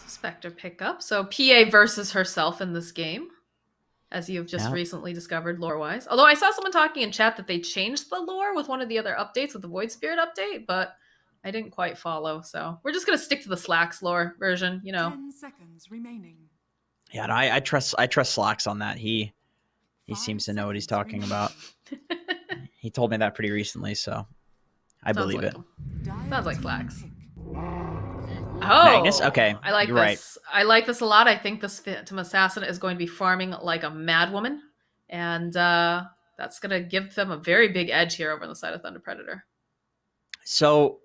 Spectre pickup. So PA versus herself in this game, as you've just recently discovered lore-wise. Although I saw someone talking in chat that they changed the lore with one of the other updates, with the Void Spirit update, but I didn't quite follow. So we're just going to stick to the Slacks lore version, you know. 10 seconds remaining. Yeah, no, I trust Slacks on that. He seems to know what he's talking about. He told me that pretty recently, so I believe it. Sounds like Slacks. Oh, Magnus? Okay, I like this. Right. I like this a lot. I think this Phantom Assassin is going to be farming like a madwoman, and that's going to give them a very big edge here over on the side of Thunder Predator. So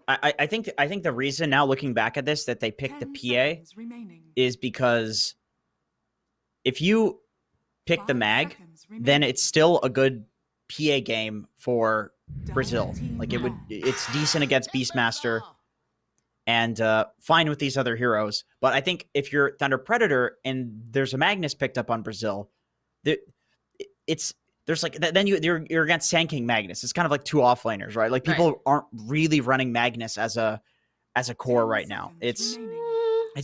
I think the reason now, looking back at this, that they picked the PA is because if you pick the mag, then it's still a good PA game for Brazil. Like it's decent against Beastmaster and fine with these other heroes. But I think if you're Thunder Predator and there's a Magnus picked up on Brazil, then you're against Sand King Magnus. It's kind of like two offlaners, right? Like people aren't really running Magnus as a core right now. It's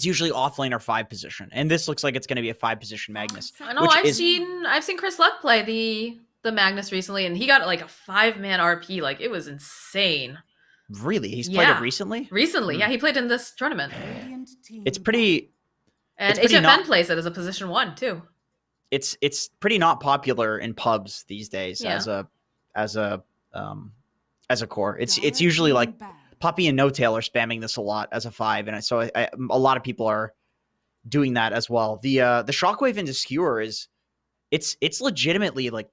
usually offlane or 5 position, and this looks like it's going to be a 5 position Magnus. I know. I've seen Chris Luck play the Magnus recently, and he got like a 5-man RP. Like, it was insane. Really? He's played it recently? Recently, yeah. He played in this tournament. It's pretty... And HFN plays it as a position 1, too. It's pretty not popular in pubs these days as a core. It's usually like Puppy and No Tail are spamming this a lot as a 5, and so a lot of people are doing that as well. The Shockwave into Skewer it's legitimately like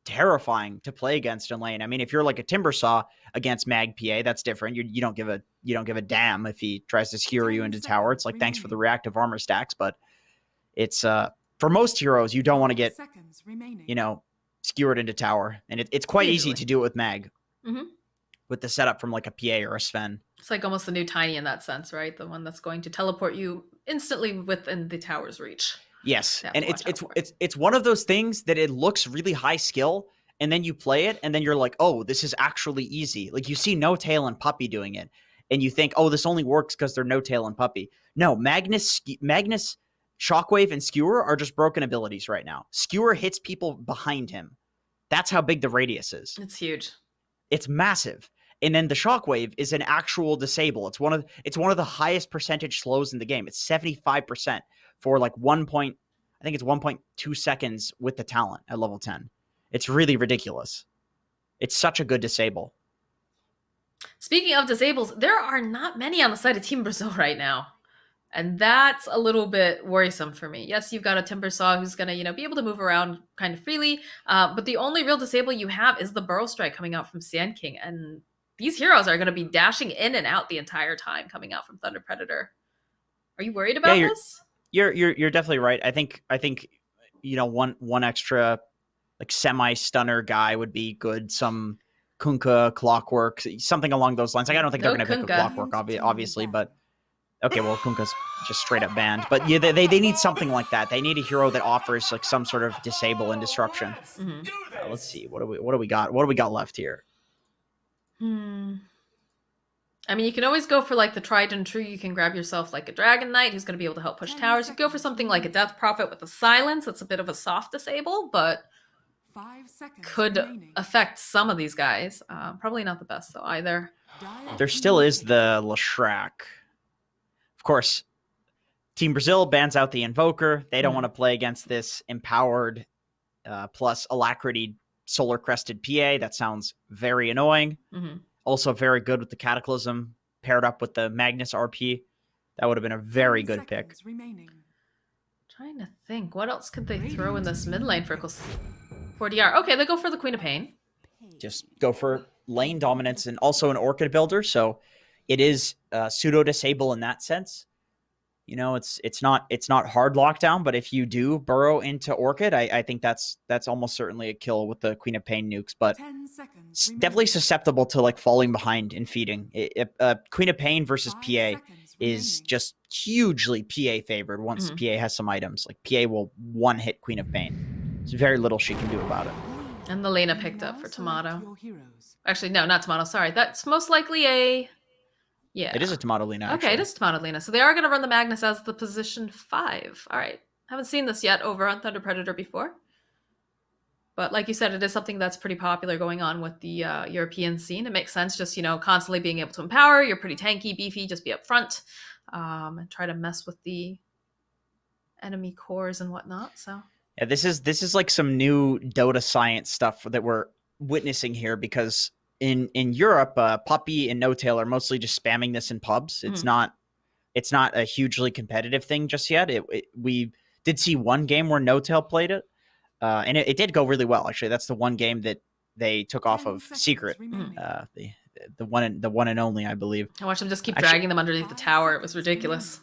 terrifying to play against in lane. I mean, if you're like a Timbersaw against Mag PA, that's different. You don't give a damn if he tries to skewer you into tower. It's like, thanks for the reactive armor stacks, but it's for most heroes, you don't want to get skewered into tower, and it's quite easy to do it with Mag. With the setup from like a PA or a Sven. It's like almost the new Tiny in that sense, right? The one that's going to teleport you instantly within the tower's reach. Yes, and it's one of those things that it looks really high skill, and then you play it, and then you're like, oh, this is actually easy. Like, you see No Tail and Puppy doing it, and you think, oh, this only works because they're No Tail and Puppy. No, Magnus, Shockwave, and Skewer are just broken abilities right now. Skewer hits people behind him. That's how big the radius is. It's huge. It's massive. And then the Shockwave is an actual disable. It's one of the highest percentage slows in the game. It's 75% for like 1.2 seconds with the talent at level 10. It's really ridiculous. It's such a good disable. Speaking of disables, there are not many on the side of Team Brazil right now. And that's a little bit worrisome for me. Yes, you've got a Timbersaw who's going to, be able to move around kind of freely. But the only real disable you have is the Burrow Strike coming out from Sand King. And these heroes are going to be dashing in and out the entire time coming out from Thunder Predator. Are you worried about this? You're definitely right. I think one extra like semi-stunner guy would be good. Some Kunkka, Clockwork, something along those lines. Like, I don't think they're going to pick a Clockwork, obviously, but okay, well, Kunkka's just straight up banned. But yeah, they need something like that. They need a hero that offers like some sort of disable and disruption. Let's see. What do we got? What do we got left here? I mean, you can always go for like the tried and true. You can grab yourself like a Dragon Knight who's going to be able to help push towers. You go for something like a Death Prophet with a silence. That's a bit of a soft disable, but could affect some of these guys. Probably not the best though either. There still is the Leshrac. Of course, Team Brazil bans out the Invoker. They don't want to play against this empowered plus Alacrity Solar Crested PA. That sounds very annoying. Also very good with the Cataclysm paired up with the Magnus RP. That would have been a very good pick. Trying to think, what else could they throw in this mid lane for DR? Okay, they go for the Queen of Pain. Just go for lane dominance and also an Orchid builder. So it is pseudo disable in that sense. It's not hard lockdown, but if you do burrow into Orchid, I think that's almost certainly a kill with the Queen of Pain nukes, but definitely susceptible to like falling behind and feeding. Queen of Pain versus PA is just hugely PA favored once PA has some items. Like, PA will one-hit Queen of Pain. There's very little she can do about it. And the Lena picked up for Tomato. Actually, no, not Tomato. Sorry, that's most likely a Yeah. It is a Tomato Lina, actually. Okay, it is Tomato Lina. So they are going to run the Magnus as the position 5. All right. Haven't seen this yet over on Thunder Predator before. But like you said, it is something that's pretty popular going on with the European scene. It makes sense just, constantly being able to empower. You're pretty tanky, beefy, just be up front and try to mess with the enemy cores and whatnot. So yeah, this is like some new Dota science stuff that we're witnessing here, because in Europe, Puppy and No Tail are mostly just spamming this in pubs. It's not a hugely competitive thing just yet. We did see one game where No Tail played it, and it did go really well. Actually, that's the one game that they took off of Secret, the one and only, I believe. I watched them just keep dragging them underneath the tower. It was ridiculous.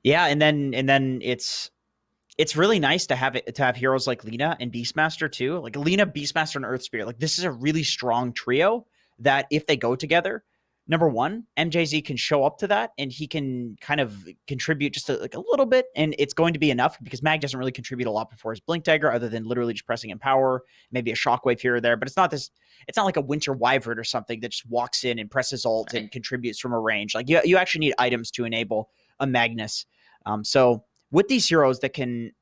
Yeah, and then it's really nice to have heroes like Lina and Beastmaster too. Like Lina, Beastmaster, and Earth Spirit. Like this is a really strong trio that if they go together, number one, MJZ can show up to that and he can kind of contribute just a little bit, and it's going to be enough because Mag doesn't really contribute a lot before his Blink Dagger other than literally just pressing Empower, maybe a Shockwave here or there, but it's not like a Winter Wyvern or something that just walks in and presses ult and contributes from a range. Like you actually need items to enable a Magnus. So with these heroes that can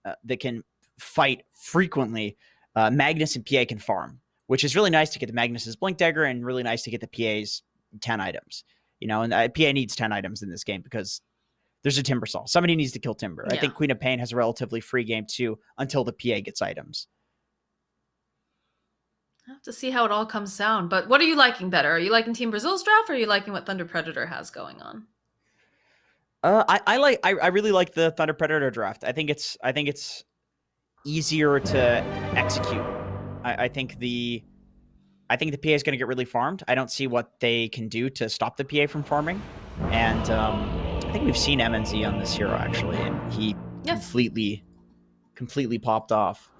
fight frequently, Magnus and PA can farm, which is really nice to get the Magnus's Blink Dagger and really nice to get the PA's 10 items. And PA needs 10 items in this game because there's a Timber Saw. Somebody needs to kill Timber. Yeah. I think Queen of Pain has a relatively free game too until the PA gets items. I have to see how it all comes down. But what are you liking better? Are you liking Team Brazil's draft, or are you liking what Thunder Predator has going on? I really like the Thunder Predator draft. I think it's easier to execute. I think the PA is going to get really farmed. I don't see what they can do to stop the PA from farming. And I think we've seen MNZ on this hero actually, and he completely popped off.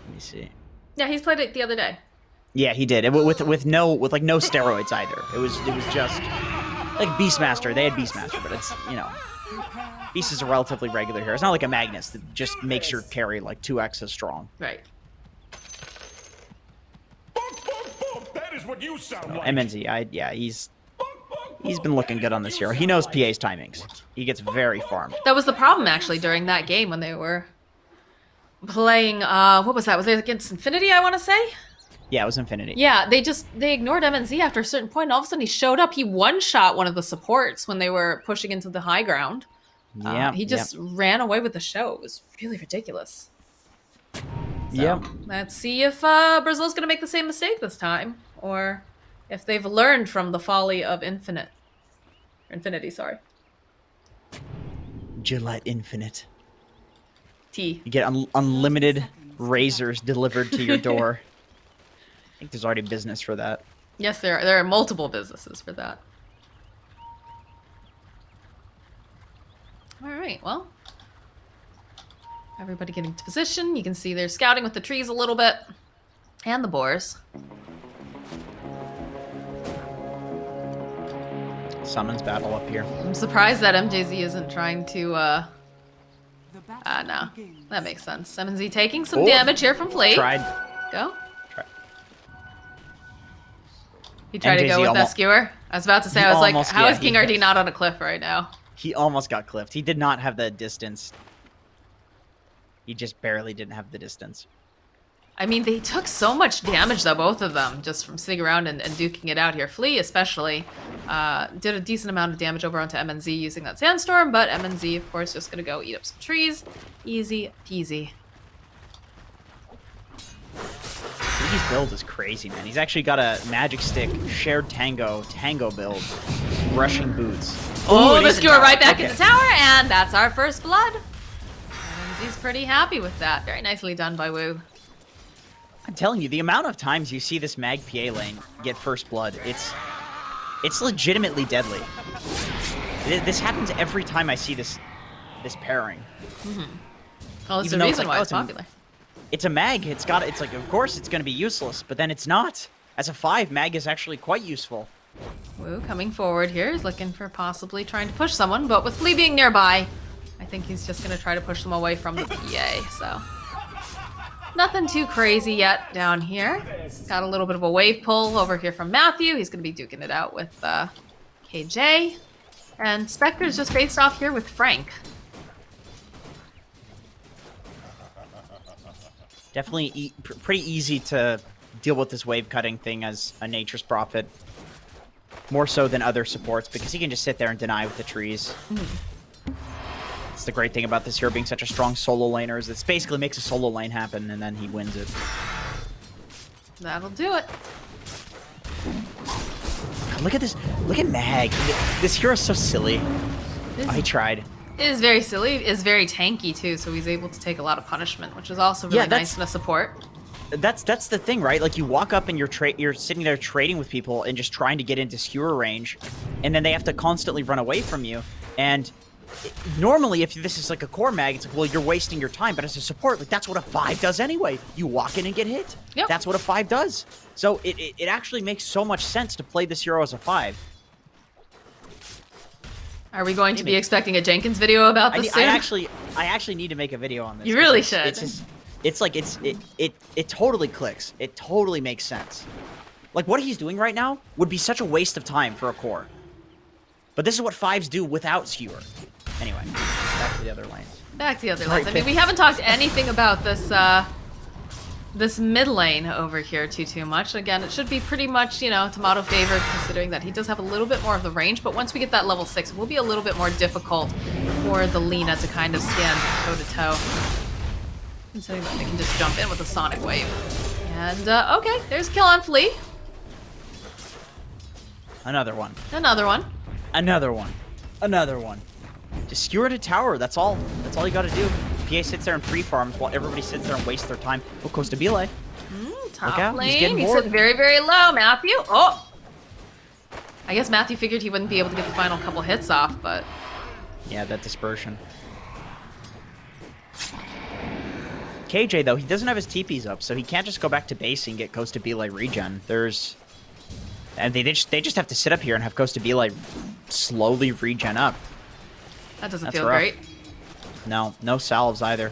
Let me see. Yeah, he's played it the other day. Yeah, he did. With no steroids either. It was just like Beastmaster. They had Beastmaster, but it's, Beast is a relatively regular hero. It's not like a Magnus that just makes your carry like 2x as strong. Right. That is what you sound like. MNZ, he's been looking good on this hero. He knows PA's timings. He gets very farmed. That was the problem actually during that game when they were playing, what was that? Was it against Infinity, I want to say? Yeah, it was Infinity. Yeah, they ignored MNZ after a certain point, and all of a sudden he showed up. He one-shot one of the supports when they were pushing into the high ground. He just ran away with the show. It was really ridiculous. So, let's see if Brazil's going to make the same mistake this time, or if they've learned from the folly of Infinity, sorry. Gillette Infinite. T. You get unlimited razors delivered to your door. I think there's already business for that. Yes, there are multiple businesses for that. All right, well, everybody getting to position. You can see they're scouting with the trees a little bit, and the boars. Summons battle up here. I'm surprised that MJZ isn't trying to, no. That makes sense. MNZ taking some damage here from Flea. Go. He tried to go with that skewer. I was about to say, I was like, how is King RD not on a cliff right now? He almost got cliffed. He did not have the distance. He just barely didn't have the distance. I mean, they took so much damage, though, both of them, just from sitting around and duking it out here. Flea, especially, did a decent amount of damage over onto MNZ using that Sandstorm, but MNZ, of course, just going to go eat up some trees. Easy peasy. His build is crazy, man. He's actually got a Magic Stick, shared tango build, rushing boots. Oh, the skewer right back into tower, and that's our first blood. MNZ's pretty happy with that. Very nicely done by Wu. I'm telling you, the amount of times you see this Mag PA lane get first blood, it's legitimately deadly. This happens every time I see this pairing. Well, it's the reason why it's popular. It's a Mag. It's like, of course it's going to be useless, but then it's not. As a 5, Mag is actually quite useful. Wu coming forward here. He's looking for possibly trying to push someone, but with Flea being nearby, I think he's just going to try to push them away from the PA, so... Nothing too crazy yet down here. Got a little bit of a wave pull over here from Matthew. He's going to be duking it out with KJ. And Spectre's just faced off here with Frank. Definitely pretty easy to deal with this wave cutting thing as a Nature's Prophet. More so than other supports, because he can just sit there and deny with the trees. It's the great thing about this hero being such a strong solo laner, is it basically makes a solo lane happen, and then he wins it. That'll do it. Look at this. Look at Mag. This hero's so silly. I tried. It is very silly. It is very tanky, too, so he's able to take a lot of punishment, which is also really nice in a support. That's the thing, right? Like, you walk up and you're sitting there trading with people and just trying to get into skewer range, and then they have to constantly run away from you. And normally, if this is like a core mag, it's like, well, you're wasting your time. But as a support, like, that's what a 5 does anyway. You walk in and get hit. Yep. That's what a 5 does. So it actually makes so much sense to play this hero as a 5. Are we going to be expecting a Jenkins video about this soon? I actually need to make a video on this. You really should. It's just, it totally clicks. It totally makes sense. Like, what he's doing right now would be such a waste of time for a core. But this is what 5s do without skewer. Anyway, back to the other lanes. Back to the other lanes. I mean, we haven't talked anything about this this mid lane over here too much. Again, it should be pretty much, you know, Tomato favored, considering that he does have a little bit more of the range, but once we get that level 6, it will be a little bit more difficult for the Lina to kind of stand toe-to-toe. Considering that they can just jump in with a Sonic Wave. And, okay, there's kill on Flea. Another one. Another one. Another one. Another one. Just skewer to tower, that's all. That's all you gotta do. PA sits there and free farms while everybody sits there and wastes their time. Oh, goes to Belay. Top lane. He's sitting very, very low, Matthew. Oh! I guess Matthew figured he wouldn't be able to get the final couple hits off, but... Yeah, that dispersion. KJ, though, he doesn't have his TPs up, so he can't just go back to base and get Costa Belay regen. There's... And they just have to sit up here and have Costa Belay slowly regen up. That doesn't That's feel rough. great. No, no salves either.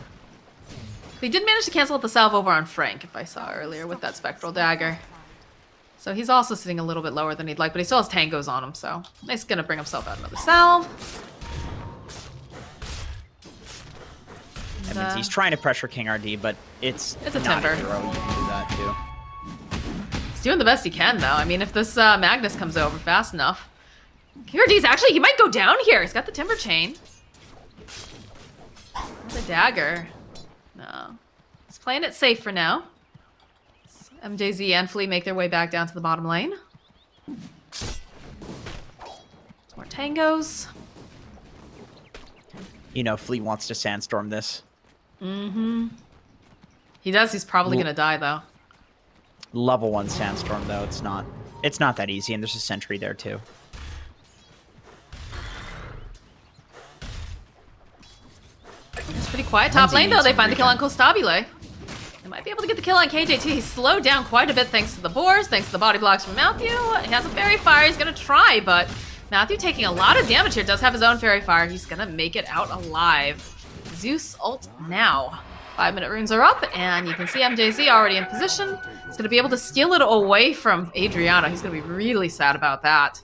They did manage to cancel out the salve over on Frank, if I saw earlier, with that Spectral Dagger. So he's also sitting a little bit lower than he'd like, but he still has tangos on him, so he's gonna bring himself out another salve. That means he's trying to pressure King RD, but it's a not timber. a hero. You can do that too. He's doing the best he can, though. I mean, if this Magnus comes over fast enough. King RD's actually, he might go down here. He's got the Timber Chain. The dagger. No. He's playing it safe for now. MJZ and Flea make their way back down to the bottom lane. More tangos. You know, Flea wants to sandstorm this. Mm-hmm. He does. He's probably gonna die, though. Level 1 sandstorm, though. It's not that easy, and there's a sentry there, too. It's pretty quiet. Top lane, though, they find the kill on Costabile. They might be able to get the kill on KJ, too. He's slowed down quite a bit thanks to the boars, thanks to the body blocks from Matthew. He has a fairy fire. He's going to try, but Matthew taking a lot of damage here. Does have his own fairy fire. He's going to make it out alive. Zeus ult now. 5-minute runes are up, and you can see MJZ already in position. He's going to be able to steal it away from Adriana. He's going to be really sad about that.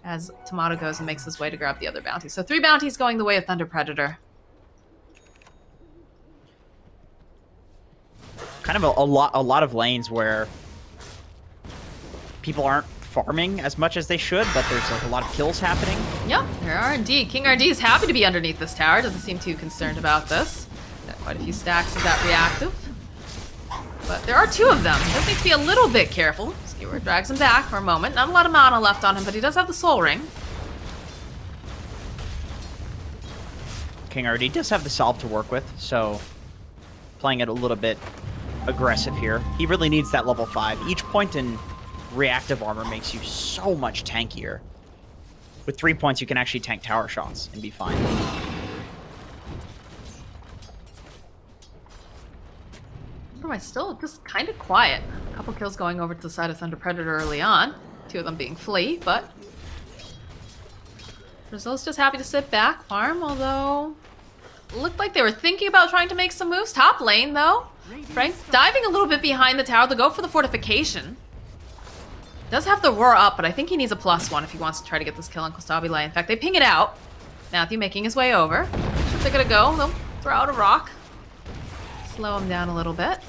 As Tomato goes and makes his way to grab the other bounty. So 3 bounties going the way of TPredator. Kind of a lot of lanes where people aren't farming as much as they should, but there's like a lot of kills happening. Yep, there are indeed. King RD is happy to be underneath this tower. Doesn't seem too concerned about this. Got quite a few stacks of that reactive. But there are 2 of them. He does need to be a little bit careful. Skewer drags him back for a moment. Not a lot of mana left on him, but he does have the soul ring. King RD does have the salve to work with, so playing it a little bit aggressive here. He really needs that level 5. Each point in reactive armor makes you so much tankier. With 3 points, you can actually tank tower shots and be fine. Am I still just kind of quiet? A couple kills going over to the side of TPredator early on. 2 of them being Flea, but Brazil's just happy to sit back, farm, although looked like they were thinking about trying to make some moves. Top lane, though. Frank diving a little bit behind the tower to go for the fortification. Does have the roar up, but I think he needs a +1 if he wants to try to get this kill on Kostabile. In fact, they ping it out. Matthew making his way over. Should they gonna go? They'll throw out a rock. Slow him down a little bit.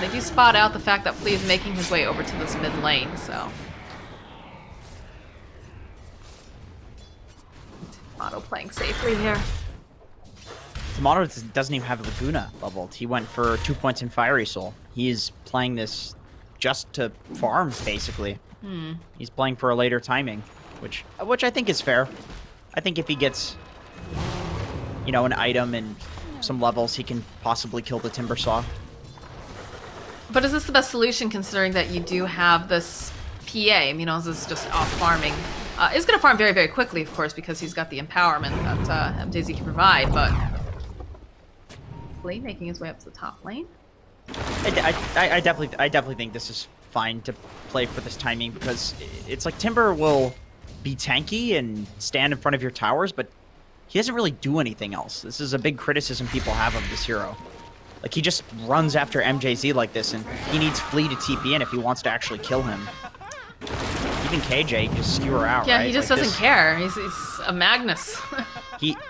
They do spot out the fact that Flea is making his way over to this mid lane, so. Tomato playing safely here. Tomato doesn't even have Laguna leveled. He went for 2 points in Fiery Soul. He's playing this just to farm, basically. He's playing for a later timing, which I think is fair. I think if he gets, you know, an item and some levels, he can possibly kill the Timber Saw. But is this the best solution considering that you do have this PA? Minos is just off farming. Is going to farm very, very quickly, of course, because he's got the empowerment that MJZ can provide, but... Flea making his way up to the top lane. I definitely think this is fine to play for this timing because it's like Timber will be tanky and stand in front of your towers, but he doesn't really do anything else. This is a big criticism people have of this hero. Like, he just runs after MJZ like this, and he needs Flea to TP in if he wants to actually kill him. Even KJ can just skewer out. Yeah, right? he just like doesn't care. He's a Magnus.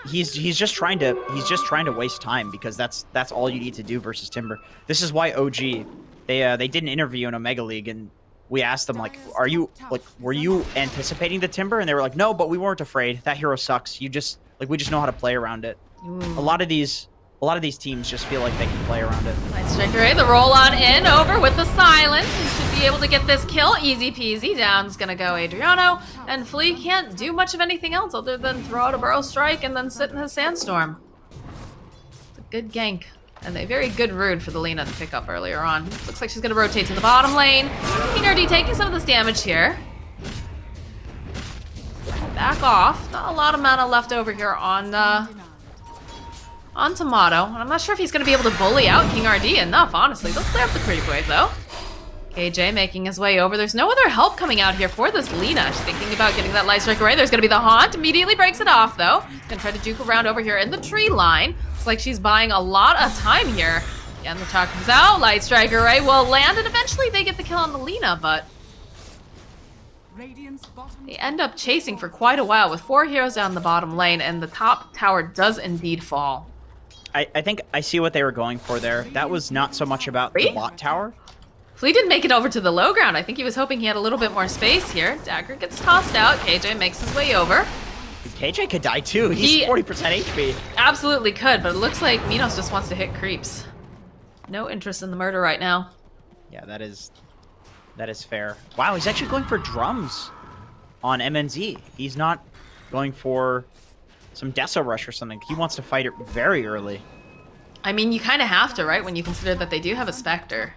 he's just trying to waste time because that's all you need to do versus Timber. This is why OG they did an interview in Omega League, and we asked them like, were you anticipating the Timber? And they were like, no, but we weren't afraid. That hero sucks. We just know how to play around it. A lot of these teams just feel like they can play around it. Nice Striker, the roll on in, over with the silence. He should be able to get this kill. Easy peasy. Down's gonna go Adriano. And Flea can't do much of anything else other than throw out a Burrow Strike and then sit in his Sandstorm. It's a good gank. And a very good rune for the Lina to pick up earlier on. Looks like she's gonna rotate to the bottom lane. King RD taking some of this damage here. Back off. Not a lot of mana left over here on Tomato. I'm not sure if he's going to be able to bully out King RD enough, honestly. They'll clear up the creep wave, though. KJ making his way over. There's no other help coming out here for this Lina. She's thinking about getting that Light Strike away. There's going to be the Haunt. Immediately breaks it off, though. She's going to try to juke around over here in the tree line. Looks like she's buying a lot of time here. Again, the talk comes out. Light Strike array will land, and eventually they get the kill on the Lina, but they end up chasing for quite a while with 4 heroes down the bottom lane, and the top tower does indeed fall. I think I see what they were going for there. That was not so much about the bot tower. Flea didn't make it over to the low ground. I think he was hoping he had a little bit more space here. Dagger gets tossed out. KJ makes his way over. KJ could die too. He's 40% HP. Absolutely could, but it looks like Minos just wants to hit creeps. No interest in the murder right now. Yeah, that is fair. Wow, he's actually going for drums on MNZ. He's not going for some Deso Rush or something. He wants to fight it very early. I mean, you kind of have to, right? When you consider that they do have a Spectre.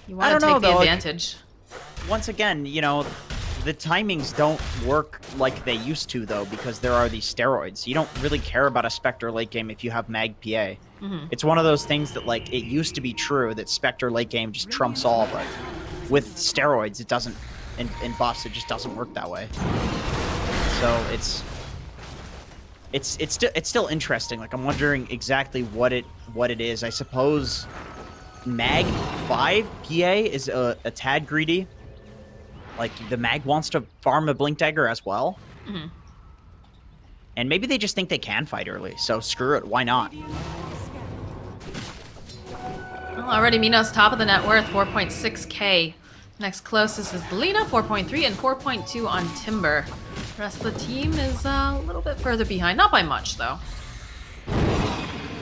You want to take the advantage. Like, once again, you know, the timings don't work like they used to, though, because there are these steroids. You don't really care about a Spectre late game if you have Mag PA. It's one of those things that, like, it used to be true that Spectre late game just trumps all, but with steroids, it doesn't, in buffs, it just doesn't work that way. So it's still interesting. Like, I'm wondering exactly what it is. I suppose Mag 5 PA is a tad greedy. Like, the Mag wants to farm a Blink Dagger as well. And maybe they just think they can fight early, so screw it, why not? Well, already Minos top of the net worth, 4.6k. Next closest is Lina, 4.3, and 4.2 on Timber. The rest of the team is a little bit further behind. Not by much, though.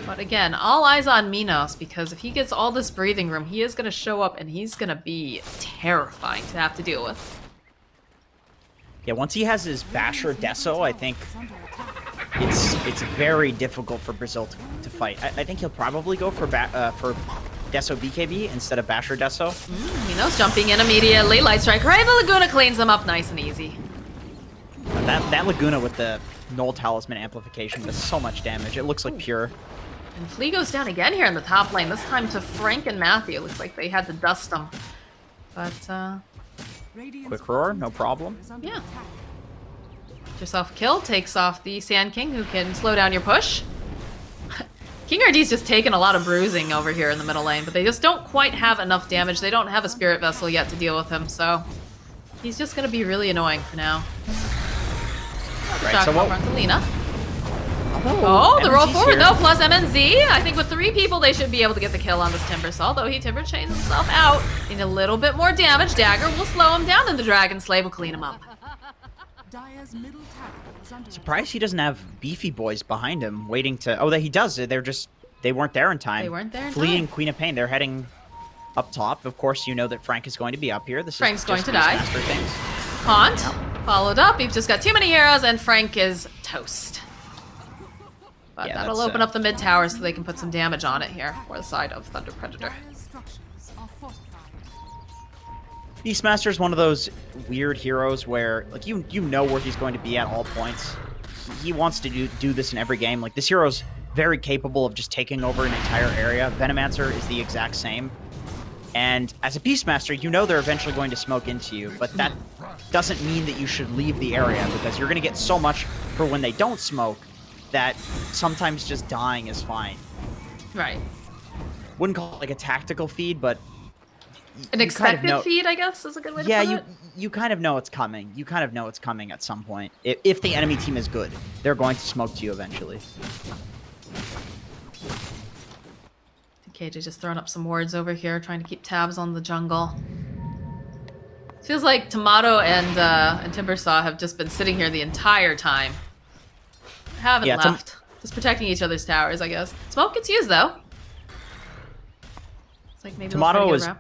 But again, all eyes on Minos, because if he gets all this breathing room, he is going to show up and he's going to be terrifying to have to deal with. Yeah, once he has his Basher Deso, I think it's very difficult for Brazil to fight. I think he'll probably go for Deso BKB instead of Basher Deso. Minos jumping in immediately. Light Strike right, the Laguna cleans him up nice and easy. That Laguna with the Null Talisman amplification does so much damage. It looks like pure. And Flea goes down again here in the top lane. This time to Frank and Matthew. Looks like they had to dust him. But, Quick Roar, no problem. Yeah. Get yourself a kill. Takes off the Sand King, who can slow down your push. King RD's just taken a lot of bruising over here in the middle lane, but they just don't quite have enough damage. They don't have a Spirit Vessel yet to deal with him, so he's just gonna be really annoying for now. Right, so what? Onto Lina. Oh, the roll forward though, plus MNZ. I think with 3 people, they should be able to get the kill on this Timbersaw, though he Timber chains himself out. Need a little bit more damage. Dagger will slow him down, and the Dragon Slave will clean him up. Surprised he doesn't have beefy boys behind him waiting to... Oh, he does. They weren't there in time. They weren't there in Flea time. and Queen of Pain, they're heading up top. Of course, you know that Frank is going to be up here. Frank's going to just die. Beastmaster things. Haunt, followed up. You've just got too many heroes, and Frank is toast. But Yeah, that'll that's, open up the mid tower so they can put some damage on it here for the side of Thunder Predator. Beastmaster is one of those weird heroes where, like, you know where he's going to be at all points. He wants to do this in every game. Like, this hero's very capable of just taking over an entire area. Venomancer is the exact same. And as a Beastmaster, you know they're eventually going to smoke into you, but that doesn't mean that you should leave the area, because you're going to get so much for when they don't smoke that sometimes just dying is fine. Right. Wouldn't call it like a tactical feed, but An you expected kind of know, feed, I guess, is a good way to yeah, put it. you kind of know it's coming. You kind of know it's coming at some point. If the enemy team is good, they're going to smoke to you eventually. KJ just throwing up some wards over here, trying to keep tabs on the jungle. Feels like Tomato and Timbersaw have just been sitting here the entire time. Haven't left. Just protecting each other's towers, I guess. Smoke gets used, though. It's like maybe Tomato was was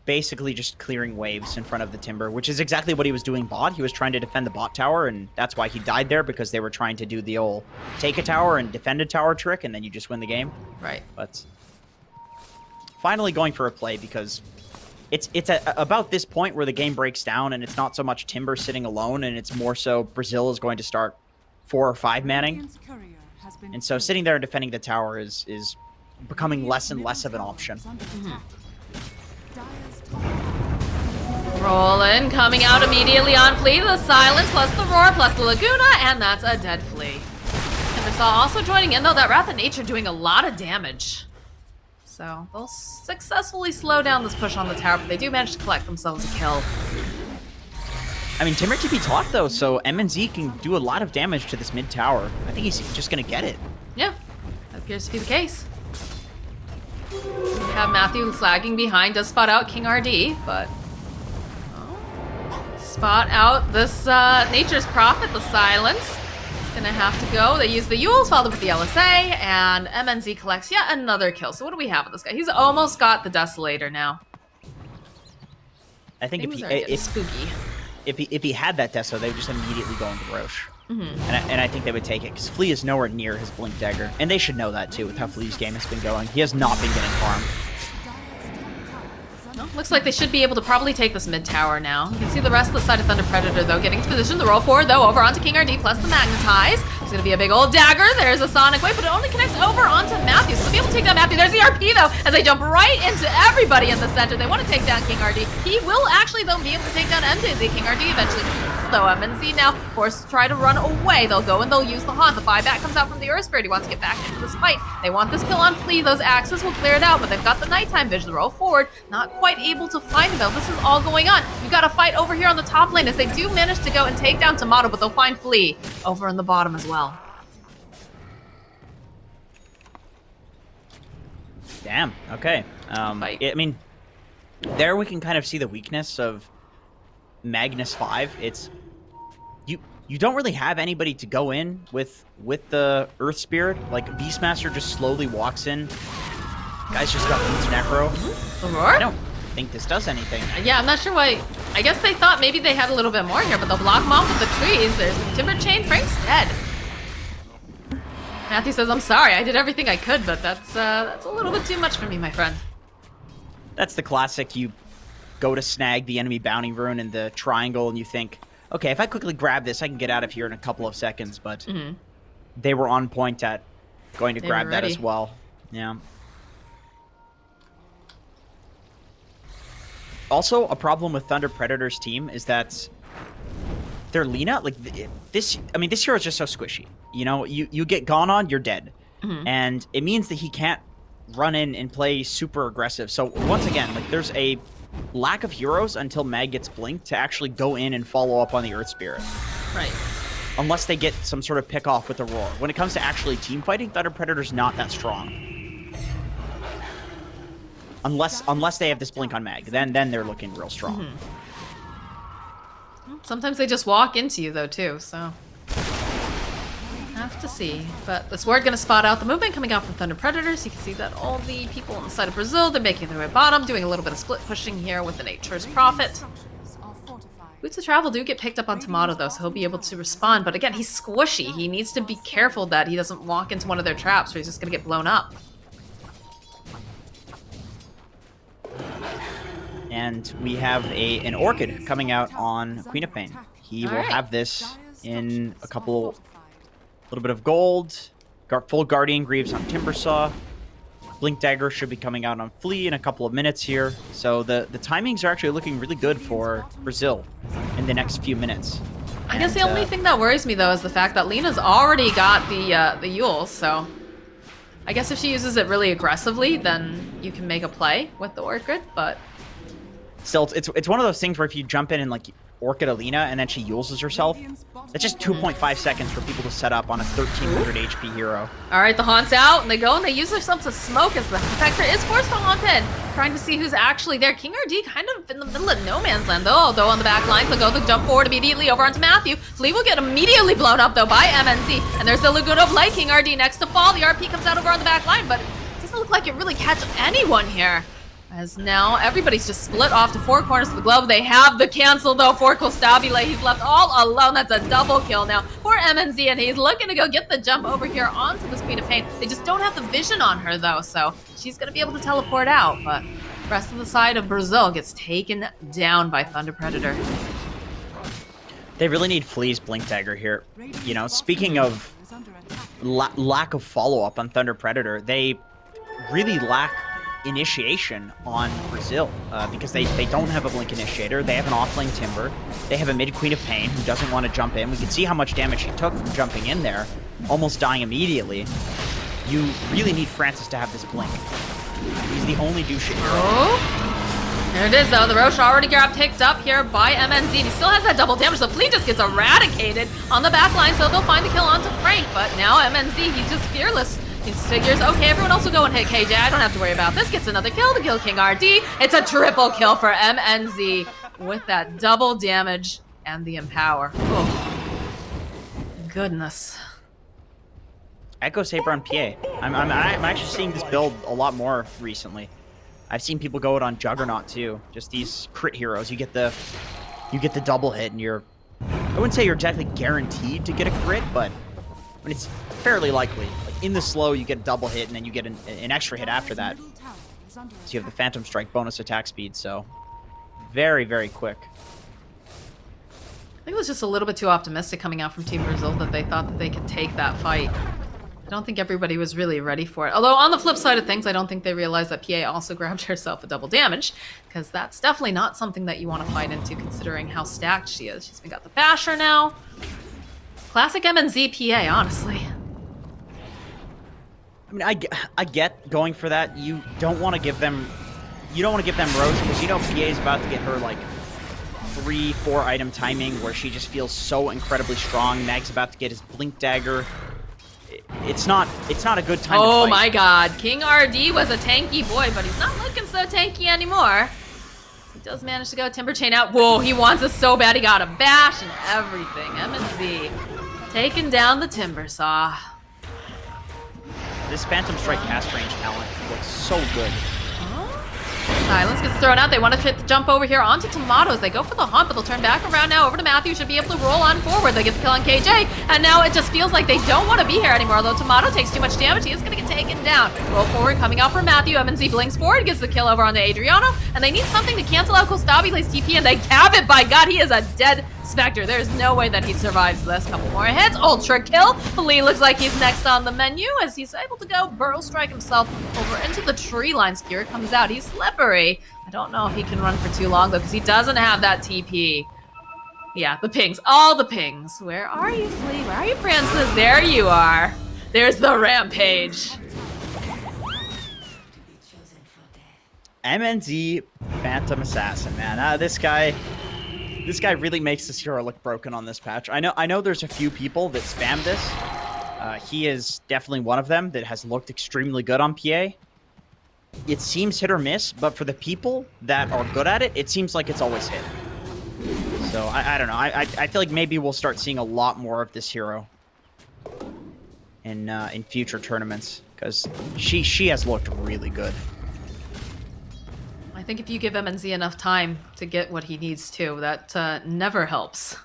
basically just clearing waves in front of the Timber, which is exactly what he was doing bot. He was trying to defend the bot tower, and that's why he died there, because they were trying to do the old take a tower and defend a tower trick, and then you just win the game. Right. But finally going for a play, because it's about this point where the game breaks down, and it's not so much Timber sitting alone, and it's more so Brasil is going to start 4 or 5 manning. And so sitting there and defending the tower is becoming less and less of an option. Rollin, coming out immediately on Flea, the silence, plus the roar, plus the Laguna, and that's a dead Flea. Timbersaw also joining in, though, that Wrath of Nature doing a lot of damage. So they'll successfully slow down this push on the tower, but they do manage to collect themselves a kill. I mean, Timber TP taught, though, so MNZ can do a lot of damage to this mid tower. I think he's just going to get it. Yeah, that appears to be the case. We have Matthew flagging behind, does spot out King RD, but... spot out this Nature's Prophet, the Silence. It's gonna have to go. They use the Yules, followed with the LSA, and MNZ collects yet another kill. So what do we have with this guy? He's almost got the Desolator now. I think spooky. If he had that Deso, they would just immediately go into Roche. And I think they would take it, because Flea is nowhere near his Blink Dagger. And they should know that, too, with how Flea's game has been going. He has not been getting farmed. Well, looks like they should be able to probably take this mid tower now. You can see the rest of the side of Thunder Predator, though, getting into position. The roll forward, though, over onto King RD, plus the Magnetize. There's going to be a big old dagger. There's a Sonic Wave, but it only connects over onto Matthew. So they'll be able to take down Matthew. There's the RP, though, as they jump right into everybody in the center. They want to take down King RD. He will actually, though, be able to take down MTZ. King RD eventually, though, MNZ now forced to try to run away. They'll go and they'll use the Haunt. The buyback comes out from the Earth Spirit. He wants to get back into this fight. They want this kill on Flea. Those axes will clear it out, but they've got the nighttime vision. The roll forward, not quite able to find him, though. This is all going on. You've got a fight over here on the top lane as they do manage to go and take down Tomato, but they'll find Flea over in the bottom as well. Damn. Okay. I mean, there we can kind of see the weakness of Magnus 5. It's you don't really have anybody to go in with the Earth Spirit. Like, Beastmaster just slowly walks in. Guys just got into Necro. Aurora? I don't think this does anything. Yeah, I'm not sure why. I guess they thought maybe they had a little bit more here, but they'll block him off with the trees. There's the Timber Chain. Frank's dead. Matthew says, I'm sorry, I did everything I could, but that's a little bit too much for me, my friend. That's the classic. You go to snag the enemy bounty rune in the triangle, and you think, okay, if I quickly grab this, I can get out of here in a couple of seconds, but they were on point at going to grab that as well. Yeah. Also, a problem with Thunder Predator's team is that their Lina, like this, I mean, this hero is just so squishy. You know, you get gone on, you're dead. and it means that he can't run in and play super aggressive. So once again, like there's a lack of heroes until Mag gets blinked to actually go in and follow up on the Earth Spirit. Right. Unless they get some sort of pick off with the roar. When it comes to actually team fighting, Thunder Predator's not that strong. Unless they have this blink on Mag, then they're looking real strong. Sometimes they just walk into you though too, so have to see. But the Sword gonna spot out the movement coming out from Thunder Predators. You can see that all the people on the side of Brazil, they're making their way bottom, doing a little bit of split pushing here with the Nature's Prophet. Boots of Travel do get picked up on Tomato though, so he'll be able to respond. But again, he's squishy. He needs to be careful that he doesn't walk into one of their traps or he's just gonna get blown up. And we have an Orchid coming out on Queen of Pain. He will have this in a little bit of gold, full Guardian Greaves on Timbersaw. Blink Dagger should be coming out on Flea in a couple of minutes here. So the timings are actually looking really good for Brazil in the next few minutes. I guess the only thing that worries me though is the fact that Lena's already got the Yule, so I guess if she uses it really aggressively, then you can make a play with the Orchid, but still, it's one of those things where if you jump in and like Orchid Alina and then she uses herself, that's just 2.5 seconds for people to set up on a 1300 HP hero. Alright, the Haunt's out, and they go and they use themselves to smoke as the Protector is forced to haunt in, trying to see who's actually there. King RD kind of in the middle of no man's land, though, although on the back line, so go the jump forward immediately over onto Matthew. Flea will get immediately blown up, though, by MNZ, and there's the Laguna of Light. King RD next to fall. The RP comes out over on the back line, but it doesn't look like it really catches anyone here. As now everybody's just split off to four corners of the globe. They have the cancel though for Kostabile. He's left all alone. That's a double kill now for MNZ, and he's looking to go get the jump over here onto this Queen of Pain. They just don't have the vision on her though, so she's gonna be able to teleport out, but the rest of the side of Brazil gets taken down by Thunder Predator. They really need Flea's Blink Dagger here. You know, speaking of lack of follow-up on Thunder Predator, they really lack initiation on Brazil because they don't have a Blink Initiator. They have an offlane Timber. They have a mid Queen of Pain who doesn't want to jump in. We can see how much damage he took from jumping in there, almost dying immediately. You really need Francis to have this Blink. He's the only douche hero. Oh, there it is though. The Roche already got picked up here by MNZ. He still has that double damage, so Flea just gets eradicated on the back line, so they'll find the kill onto Frank. But now MNZ, he's just fearless. He figures, okay, everyone else will go and hit KJ. I don't have to worry about this. Gets another kill to kill King RD. It's a triple kill for MNZ with that double damage and the Empower. Oh, goodness. Echo Saber on PA. I'm actually seeing this build a lot more recently. I've seen people go it on Juggernaut too. Just these crit heroes. You get the double hit, and I wouldn't say you're exactly guaranteed to get a crit, but it's fairly likely. Like in the slow, you get a double hit, and then you get an extra hit after that. So you have the Phantom Strike bonus attack speed. So very, very quick. I think it was just a little bit too optimistic coming out from Team Brazil that they thought that they could take that fight. I don't think everybody was really ready for it. Although on the flip side of things, I don't think they realized that PA also grabbed herself a double damage, because that's definitely not something that you want to fight into considering how stacked she is. She's got the Basher now. Classic MNZ PA, honestly. I mean, I get going for that. You don't want to give them Roche, because you know PA is about to get her like 3-4 item timing where she just feels so incredibly strong. Mag's about to get his Blink Dagger. It's not a good time to fight. Oh my god, King RD was a tanky boy, but he's not looking so tanky anymore. He does manage to go Timber Chain out. Whoa, he wants us so bad he got a bash and everything. MNZ taking down the Timber Saw. This Phantom Strike cast range talent looks so good. Silence gets thrown out. They want to hit the jump over here onto Tomatoes. They go for the hunt, but they'll turn back around now over to Matthew. Should be able to roll on forward. They get the kill on KJ, and now it just feels like they don't want to be here anymore. Although Tomato takes too much damage, he is going to get taken down. Roll forward, coming out for Matthew. MNZ blinks forward, gets the kill over onto Adriano, and they need something to cancel out Kostabile's TP, and they have it. By God, he is a dead Spectre. There's no way that he survives this. Couple more hits. Ultra kill. Lee looks like he's next on the menu as he's able to go Burrow Strike himself over into the tree line. Skewer comes out. He's slippery. I don't know if he can run for too long, though, because he doesn't have that TP. Yeah, the pings. All the pings. Where are you, Flea? Where are you, Francis? There you are. There's the rampage. MNZ Phantom Assassin, man. This guy really makes this hero look broken on this patch. I know there's a few people that spam this. He is definitely one of them that has looked extremely good on PA. It seems hit or miss, but for the people that are good at it, it seems like it's always hit. So I don't know. I feel like maybe we'll start seeing a lot more of this hero in future tournaments, because she has looked really good. I think if you give MNZ enough time to get what he needs to, that never helps.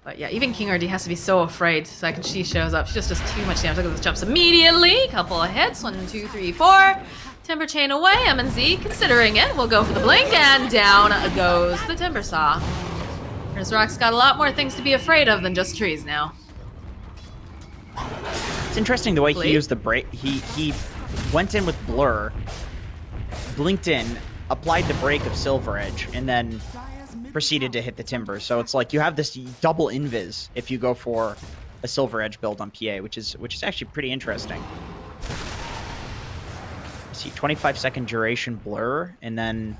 But yeah, even King RD has to be so afraid. The second she shows up, she just does too much damage. Look at this, jumps immediately. Couple of hits. 1, 2, 3, 4. Timber chain away. MNZ considering it. We'll go for the blink, and down goes the Timber Saw. Rock's got a lot more things to be afraid of than just trees now. It's interesting the way he used the break. He went in with Blur, blinked in, applied the break of Silver Edge, and then proceeded to hit the Timber. So it's like you have this double invis if you go for a Silver Edge build on PA, which is actually pretty interesting. See, 25-second duration Blur, and then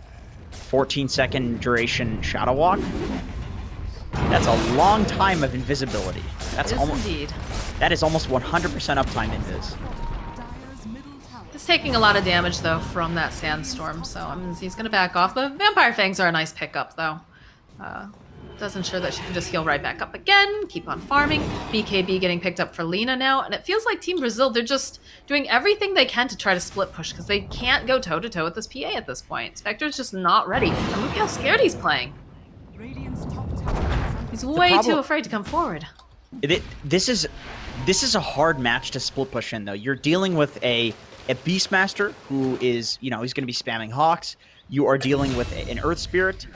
14-second duration Shadow Walk. That's a long time of invisibility. That's almost indeed. That is almost 100% uptime invis. It's taking a lot of damage though from that sandstorm, so he's gonna back off. The Vampire Fangs are a nice pickup though. Does ensure that she can just heal right back up again, keep on farming. BKB getting picked up for Lina now, and it feels like Team Brazil, they're just doing everything they can to try to split push, because they can't go toe-to-toe with this PA at this point. Spectre's just not ready. And look how scared he's playing. He's way too afraid to come forward. This is a hard match to split push in, though. You're dealing with a Beastmaster who is, he's going to be spamming Hawks. You are dealing with an Earth Spirit,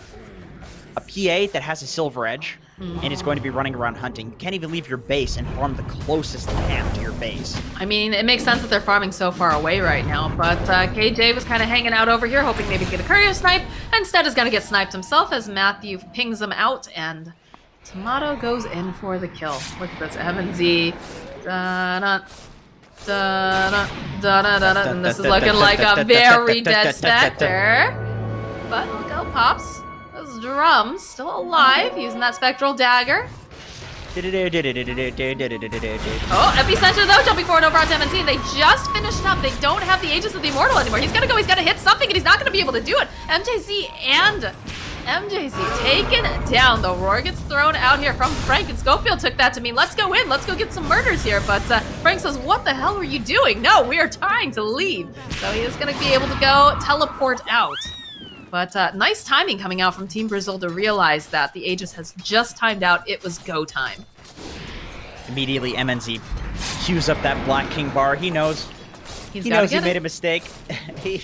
a PA that has a Silver Edge, and is going to be running around hunting. You can't even leave your base and farm the closest camp to your base. I mean, it makes sense that they're farming so far away right now, but KJ was kind of hanging out over here, hoping maybe to get a courier snipe. Instead is going to get sniped himself as Matthew pings him out, and Tomato goes in for the kill. Look at this, MNZ. And this is looking like a very dead Spectre. But look how Pops. Those drums still alive, using that spectral dagger. Oh, Epicenter though, jumping forward over onto MNZ. They just finished up. They don't have the Aegis of the Immortal anymore. He's gonna go, he's gonna hit something, and he's not gonna be able to do it. MJZ taken down. The roar gets thrown out here from Frank, and Schofield took that to mean, let's go in, let's go get some murders here. But Frank says, what the hell were you doing? No, we are trying to leave. So he is gonna be able to go teleport out. But nice timing coming out from Team Brazil to realize that the Aegis has just timed out. It was go time. Immediately, MNZ cues up that Black King bar. He knows. He knows he made a mistake. he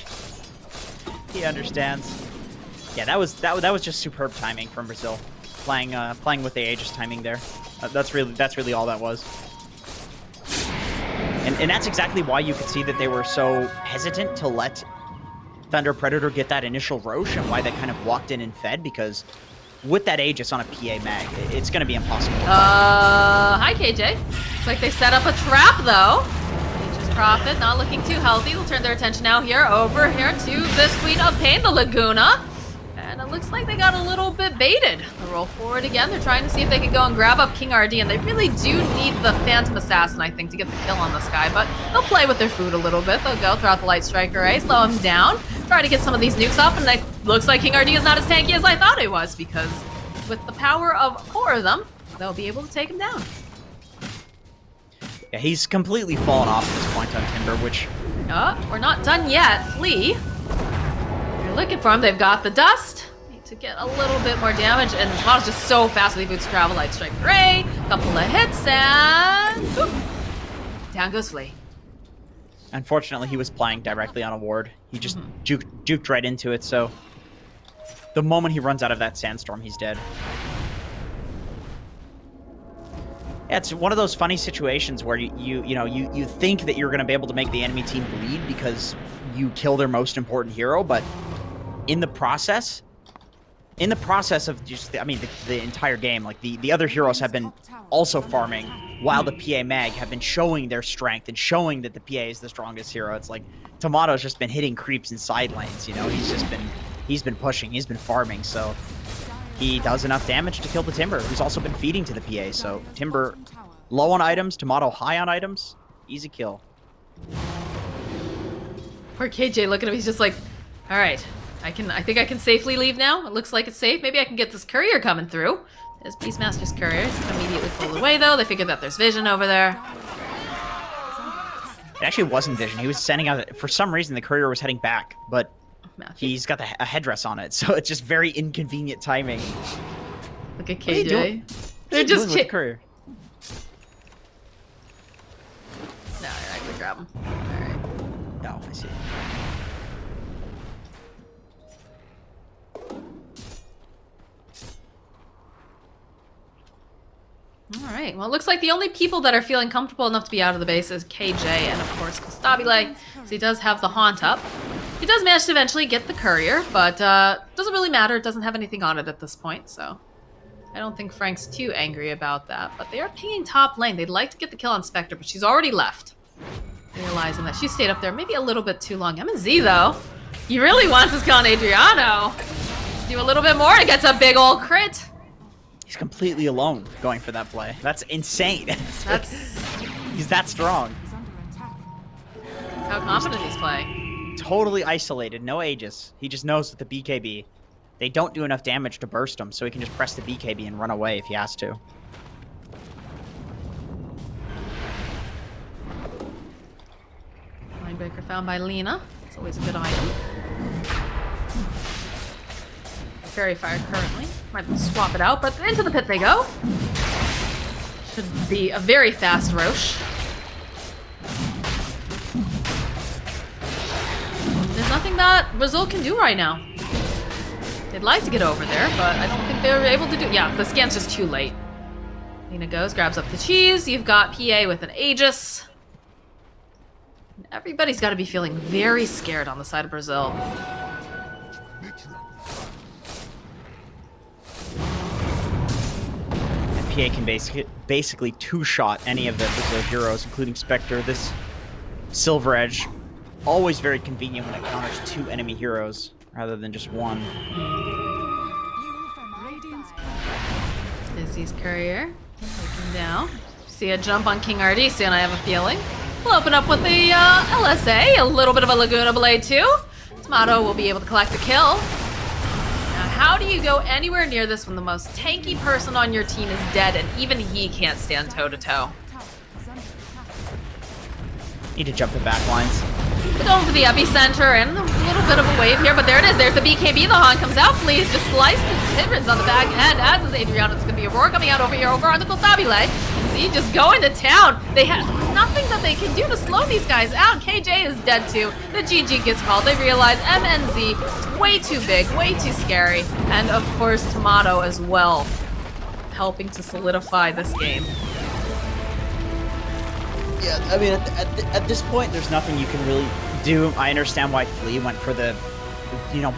understands. Yeah, that was just superb timing from Brazil, playing with the Aegis timing there. That's really all that was. And that's exactly why you could see that they were so hesitant to let TPredator get that initial Roche, and why they kind of walked in and fed, because with that Aegis on a PA mag, it's going to be impossible. Hi KJ. Looks like they set up a trap though. Nature's Prophet not looking too healthy. They'll turn their attention now over here to this Queen of Pain, the Laguna. And it looks like they got a little bit baited. They'll roll forward again. They're trying to see if they can go and grab up King RD, and they really do need the Phantom Assassin, I think, to get the kill on this guy. But they'll play with their food a little bit. They'll go throughout the Light Strike Array, slow him down, try to get some of these nukes off, and it looks like King RD is not as tanky as I thought he was, because with the power of 4 of them, they'll be able to take him down. Yeah, he's completely fallen off at this point on Timber, which... we're not done yet. Flea. You're looking for him. They've got the dust. Need to get a little bit more damage, and Tomato's just so fast with the boots travel. Light Strike Ray, couple of hits, and whoop, down goes Flea. Unfortunately, he was playing directly on a ward. He just juked right into it, so the moment he runs out of that sandstorm, he's dead. Yeah, it's one of those funny situations where you think that you're going to be able to make the enemy team bleed because you kill their most important hero, but in the process, in the process of just, I mean, the entire game, like the other heroes have been also farming while the PA Mag have been showing their strength and showing that the PA is the strongest hero. It's like Tomato's just been hitting creeps in side lanes, you know? He's been pushing, he's been farming, so he does enough damage to kill the Timber, who's also been feeding to the PA. So Timber low on items, Tomato high on items, easy kill. Poor KJ, look at him, he's just like, all right, I think I can safely leave now. It looks like it's safe. Maybe I can get this courier coming through. There's Beastmaster's courier. It's immediately pulled away, though. They figured that there's vision over there. It actually wasn't vision. He was sending out... For some reason, the courier was heading back, but he's got a headdress on it, so it's just very inconvenient timing. Look at KJ. They're just with the courier. No, you're not gonna grab him. All right. No, I see. All right. Well, it looks like the only people that are feeling comfortable enough to be out of the base is KJ and, of course, Kostabile. So he does have the haunt up. He does manage to eventually get the courier, but doesn't really matter. It doesn't have anything on it at this point, so I don't think Frank's too angry about that. But they are pinging top lane. They'd like to get the kill on Spectre, but she's already left. Realizing that she stayed up there maybe a little bit too long. MZ, though, he really wants his kill on Adriano. Let's do a little bit more and gets a big old crit. He's completely alone going for that play. That's insane. He's that strong. That's how confident he's playing. Totally isolated, no Aegis. He just knows that the BKB, they don't do enough damage to burst him, so he can just press the BKB and run away if he has to. Mindbreaker found by Lena. It's always a good item. Fairy Fire currently. Might swap it out, but into the pit they go. Should be a very fast Roche. There's nothing that Brazil can do right now. They'd like to get over there, but I don't think they're able to do... Yeah, the scan's just too late. Lena goes, grabs up the cheese. You've got PA with an Aegis. Everybody's got to be feeling very scared on the side of Brazil. PA can basically two-shot any of the Brazil heroes, including Spectre. This Silver Edge, always very convenient when it counters two enemy heroes, rather than just one. Izzy's courier, taken down. See a jump on King RD soon, I have a feeling. We'll open up with the LSA, a little bit of a Laguna Blade too. Tomato will be able to collect the kill. How do you go anywhere near this when the most tanky person on your team is dead and even he can't stand toe-to-toe? Need to jump the back lines. We're going for the epicenter and a little bit of a wave here, but there it is. There's the BKB. The Haunt comes out. Fleas just sliced his Tibbins on the back end, as is Adriano. It's going to be a roar coming out over here over on the Kostabile. See, just going to town. They have nothing that they can do to slow these guys out. KJ is dead too. The GG gets called. They realize MNZ is way too big, way too scary. And of course, Tomato as well, helping to solidify this game. Yeah, I mean, at this point, there's nothing you can really do. I understand why Flea went for the,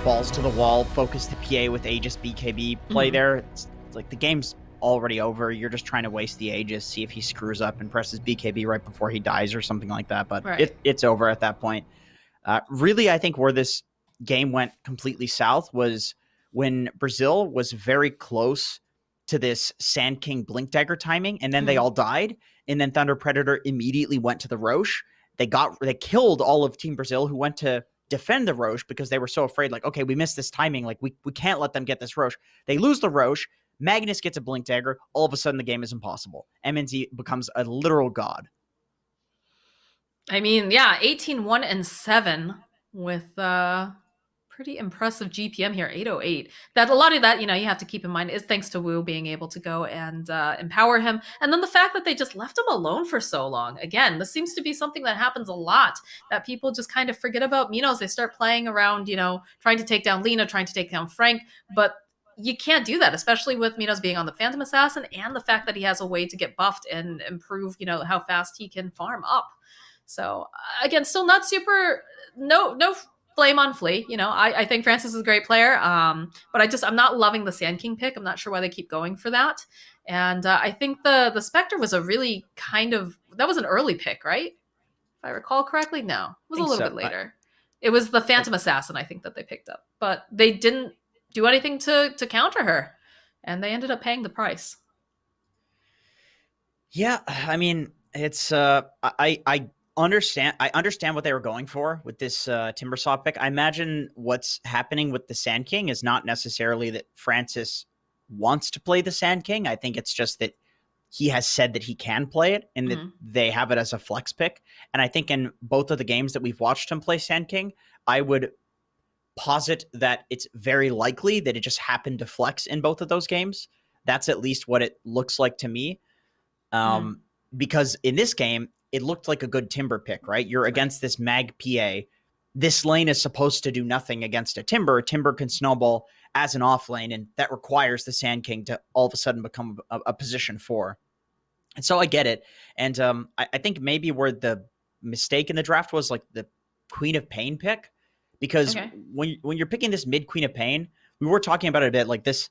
balls to the wall, focus the PA with Aegis BKB play there. It's like the game's already over. You're just trying to waste the Aegis, see if he screws up and presses BKB right before he dies or something like that. But right. It's over at that point. Really, I think where this game went completely south was when Brazil was very close to this Sand King Blink Dagger timing, and then they all died. And then Thunder Predator immediately went to the Roche. They killed all of Team Brazil who went to defend the Roche because they were so afraid, like, okay, we missed this timing. Like, we can't let them get this Roche. They lose the Roche. Magnus gets a Blink Dagger. All of a sudden, the game is impossible. MNZ becomes a literal god. I mean, yeah, 18-1-7 with pretty impressive GPM here, 808. That a lot of that, you have to keep in mind is thanks to Wu being able to go and empower him. And then the fact that they just left him alone for so long. Again, this seems to be something that happens a lot, that people just kind of forget about Minos. They start playing around, trying to take down Lena, trying to take down Frank, but you can't do that, especially with Minos being on the Phantom Assassin and the fact that he has a way to get buffed and improve, how fast he can farm up. So again, still not super, no flame on Flea. You know, I think Francis is a great player, but I'm not loving the Sand King pick. I'm not sure why they keep going for that. And I think the Spectre was a really that was an early pick, right? If I recall correctly, no, it was a think little so. bit later. It was the Phantom Assassin, I think, that they picked up, but they didn't do anything to counter her, and they ended up paying the price. Yeah, I mean, it's I understand what they were going for with this Timbersaw pick. I imagine what's happening with the Sand King is not necessarily that Francis wants to play the Sand King. I think it's just that he has said that he can play it and that they have it as a flex pick. And I think in both of the games that we've watched him play Sand King, I would posit that it's very likely that it just happened to flex in both of those games. That's at least what it looks like to me. Because in this game, it looked like a good Timber pick, right? You're against this Mag PA. This lane is supposed to do nothing against a Timber. Timber can snowball as an off lane, and that requires the Sand King to all of a sudden become a position 4. And so I get it. And I think maybe where the mistake in the draft was like the Queen of Pain pick, because when you're picking this mid Queen of Pain, we were talking about it a bit, like this.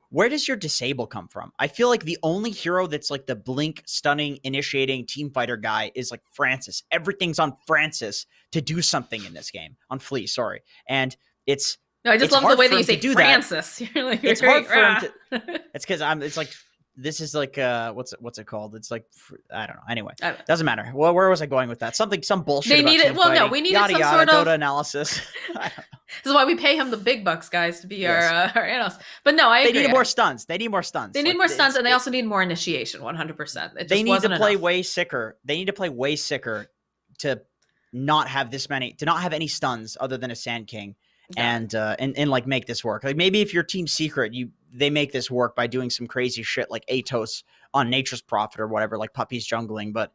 Where does your disable come from? I feel like the only hero that's like the blink, stunning, initiating team fighter guy is like Francis. Everything's on Francis to do something in this game. On Flea, sorry. And it's I just love the way that you say Francis. You're like, it's hard for him to. It's because it's like this is like what's it called? It's like I don't know. Anyway, doesn't matter. Well, where was I going with that? Some bullshit. They needed. Well, no, we needed some sort of Dota analysis. This is why we pay him the big bucks, guys, to be our analyst. But no, I agree. They need more stuns. They need more stuns. They need more stuns, and they also need more initiation. 100%. They need to play way sicker. They need to play way sicker to not have this many, to not have any stuns other than a Sand King. And like make this work. Like maybe if you're Team Secret, they make this work by doing some crazy shit like Atos on Nature's Prophet or whatever, like Puppy's jungling. But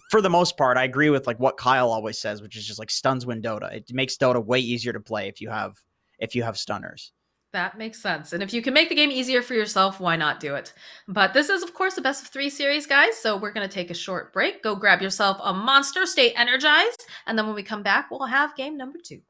for the most part, I agree with like what Kyle always says, which is just like stuns win Dota. It makes Dota way easier to play if you have stunners. That makes sense. And if you can make the game easier for yourself, why not do it? But this is, of course, the best of 3 series, guys. So we're going to take a short break. Go grab yourself a monster, stay energized. And then when we come back, we'll have game number 2.